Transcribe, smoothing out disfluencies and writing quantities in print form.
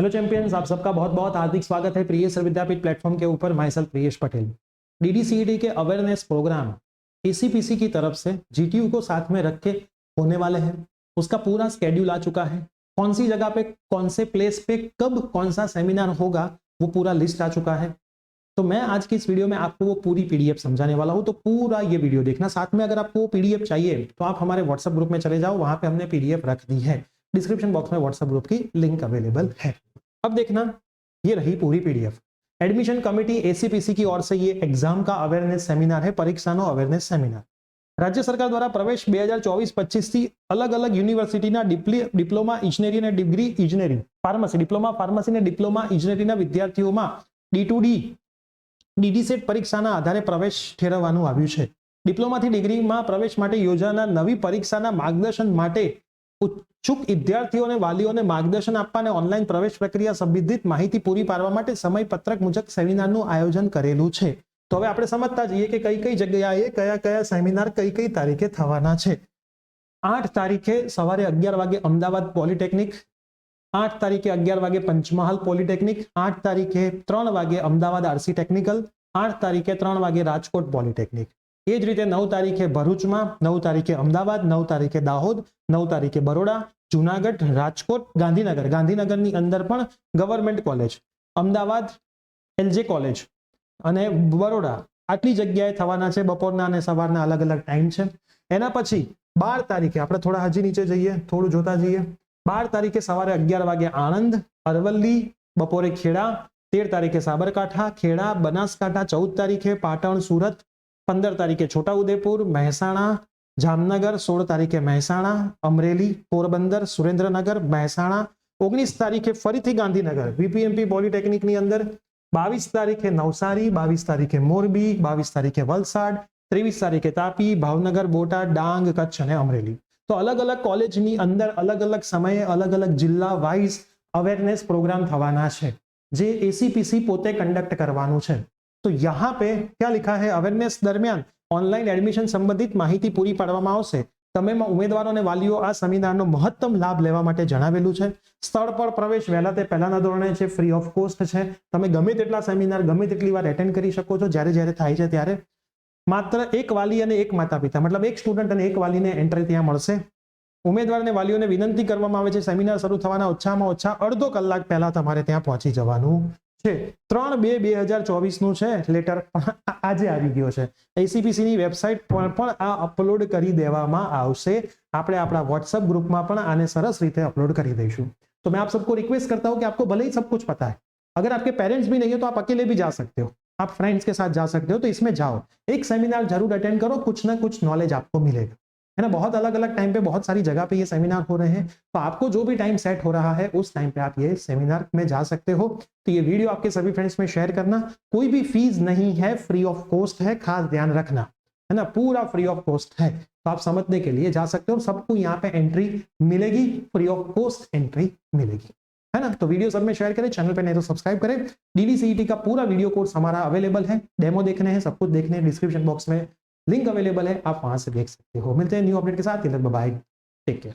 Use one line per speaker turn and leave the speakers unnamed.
Hello champions, आप सबका बहुत बहुत हार्दिक स्वागत है प्रिय सर विद्यापीठ प्लेटफॉर्म के ऊपर। Myself Priyesh Patel. DDCET के अवेयरनेस प्रोग्राम एसीपीसी की तरफ से जीटीयू को साथ में रख के होने वाले हैं। उसका पूरा स्केड्यूल आ चुका है। कौन सी जगह पे, कौन से प्लेस पे, कब कौन सा सेमिनार होगा, वो पूरा लिस्ट आ चुका है। तो मैं आज की इस वीडियो में आपको वो पूरी पीडीएफ समझाने वाला हूं, तो पूरा ये वीडियो देखना। साथ में अगर आपको वो पीडीएफ चाहिए तो आप हमारे व्हाट्सएप ग्रुप में चले जाओ, वहां पे हमने पीडीएफ रख दी है। डिस्क्रिप्शन बॉक्स में व्हाट्सएप ग्रुप की लिंक अवेलेबल है। अब देखना, ये रही पूरी पीडीएफ। एडमिशन कमिटी एसीपीसी की ओर से ये एग्जाम का अवेरनेस सेमिनार है, परीक्षाનો अवेरनेस सेमिनार। राज्य सरकार द्वारा प्रवेश 2024-25 થી અલગ અલગ યુનિવર્સિટીના ડિપ્લોમા ઇજનેરી અને ડિગ્રી ઇજનેરી ફાર્મસી, ડિપ્લોમા ફાર્મસી અને ડિપ્લોમા ઇજનેરીના વિદ્યાર્થીઓમાં D2D ડીડીસેટ પરીક્ષાના આધારે પ્રવેશ ઠેરવવાનું આવ્યું છે। ડિપ્લોમાથી ડિગ્રીમાં પ્રવેશ માટે યોજાનાર નવી પરીક્ષાના માર્ગદર્શન માટે ઉત્સુક વિદ્યાર્થીઓને વાલીઓને માર્ગદર્શન આપવા અને ઓનલાઈન પ્રવેશ પ્રક્રિયા સંબંધિત માહિતી પૂરી પાડવા માટે સમયપત્રક મુજબ સેમિનારનું આયોજન કરેલું છે। તો હવે આપણે સમજતા જઈએ કે કઈ કઈ જગ્યાએ કયા કયા સેમિનાર કઈ કઈ તારીખે થવાના છે। 8 તારીખે સવારે 11 વાગે અમદાવાદ પોલિટેકનિક, 8 તારીખે 11 વાગે પંચમહાલ પોલિટેકનિક, 8 તારીખે 3 વાગે અમદાવાદ આરસી ટેકનિકલ, 8 તારીખે 3 વાગે રાજકોટ પોલિટેકનિક। એ જ રીતે 9 તારીખે ભરૂચમાં, 9 તારીખે અમદાવાદ, 9 તારીખે દાહોદ, 9 તારીખે બરોડા, જુનાગઢ, રાજકોટ, ગાંધીનગર, ગાંધીનગરની અંદર પણ government college, Ahmedabad LJ college અને બરોડા, આટલી જગ્યાએ થવાના છે। બપોરના અને સવારના અલગ અલગ ટાઈમ છે। એના પછી 12 તારીખે આપણે થોડા હજી નીચે જઈએ, થોડું જોતા જઈએ। 12 તારીખે સવારે 11 વાગે આણંદ, અરવલ્લી, બપોરે ખેડા, 13 તારીખે સાબરકાંઠા, ખેડા, બનાસકાંઠા, 14 તારીખે પાટણ, સુરત, 15 તારીખે છોટાઉદેપુર, મહેસાણા, જામનગર, 16 તારીખે મહેસાણા, અમરેલી, પોરબંદર, સુરેન્દ્રનગર, મહેસાણા, 19 તારીખે ફરીથી ગાંધીનગર વીપીએમપી પોલિટેકનિકની અંદર, 22 તારીખે નવસારી, 22 તારીખે મોરબી, 22 તારીખે વલસાડ, 23 તારીખે તાપી, ભાવનગર, બોટાદ, ડાંગ, કચ્છ અને અમરેલી। તો અલગ અલગ કોલેજની અંદર અલગ અલગ સમયે અલગ અલગ જિલ્લા વાઇઝ અવેરનેસ પ્રોગ્રામ થવાના છે, જે એસીપીसी પોતે કંડક્ટ કરવાનું છે। तो यहाँ पे क्या लिखा है, अवेरनेस दरमियान ऑनलाइन एडमिशन संबंधित माहिती पूरी पाडवामां आवशे। तमे उम्मीदवारों ने वालीओ आ सेमिनारनो महत्तम लाभ लेवा माटे जणावेलुं छे। स्थळ पर प्रवेश वहेला ते पहेलाना धोरणे छे, फ्री ऑफ कॉस्ट छे। तमे गमे तेटला सेमिनार गमे तेटली वार एटेन्ड करी शको छो, ज्यारे ज्यारे थाय छे त्यारे। मात्र एक वाली अने एक माता पिता, मतलब एक स्टुडंट अने एक वालीने एंट्री त्यां मळशे। उम्मीदवार ने वालीओने विनंती करवामां आवे छे, सेमिनार शरू थवाना ओछामां ओछा अर्धो कलाक पहेला तमारे त्यां पहोंची जवानुं છે। 3/2/2024 નું છે લેટર, આજે આવી ગયો છે। એસીપીસી ની વેબસાઇટ પર પણ આ અપલોડ કરી દેવામાં આવશે। આપણે આપણા WhatsApp ગ્રુપમાં પણ આને સરસ રીતે અપલોડ કરી દઈશું। तो मैं आप सबको रिक्वेस्ट करता हूं कि आपको भले ही सब कुछ पता है, अगर आपके पेरेंट्स भी नहीं है तो आप अकेले भी जा सकते हो, आप फ्रेंड्स के साथ जा सकते हो। तो इसमें जाओ, एक सेमिनार जरूर अटेंड करो, कुछ ना कुछ नॉलेज आपको मिलेगा, है ना। बहुत अलग अलग टाइम पे बहुत सारी जगह पे ये सेमिनार हो रहे हैं, तो आपको जो भी टाइम सेट हो रहा है उस टाइम पे आप ये सेमिनार में जा सकते हो। तो ये वीडियो आपके सभी फ्रेंड्स में शेयर करना। कोई भी फीस नहीं है, फ्री ऑफ कॉस्ट है, खास ध्यान रखना, है ना। पूरा फ्री ऑफ कॉस्ट है, तो आप समझने के लिए जा सकते हो। सबको यहाँ पे एंट्री मिलेगी, फ्री ऑफ कॉस्ट एंट्री मिलेगी, है ना। तो वीडियो सब में शेयर करें, चैनल पे नहीं तो सब्सक्राइब करें। डीडीसीईटी का पूरा वीडियो कोर्स हमारा अवेलेबल है, डेमो देखने हैं, सब कुछ देखने हैं, डिस्क्रिप्शन बॉक्स में लिंक अवेलेबल है, आप वहां से देख सकते हो। मिलते हैं न्यू अपडेट के साथ, बाय, टेक केयर।